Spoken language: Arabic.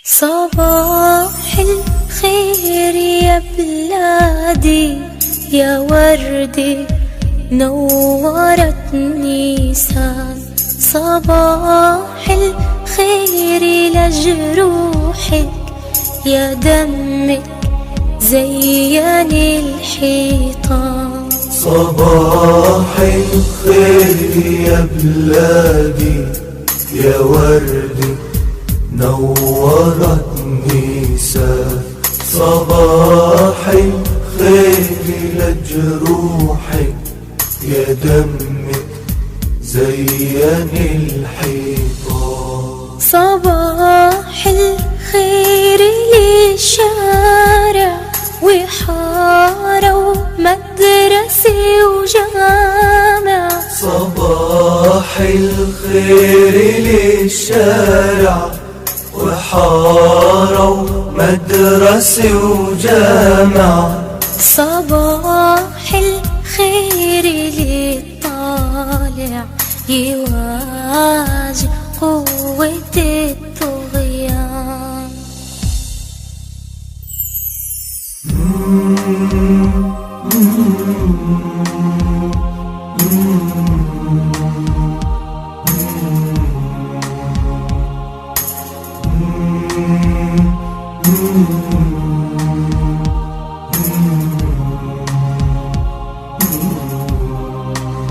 صباح الخير يا بلادي يا وردي نورت نيسان. صباح الخير لجروحك يا دمك زين الحيطان. صباح الخير يا بلادي يا وردي نورت نيسان. صباح الخير لجروحك يا دمك زين الحيطان. صباح الخير للشارع وحارة ومدرسة وجامع. صباح الخير للشارع وحارة ومدرسة وجامع. صباح الخير للطالع يواجه قوة الطغيان.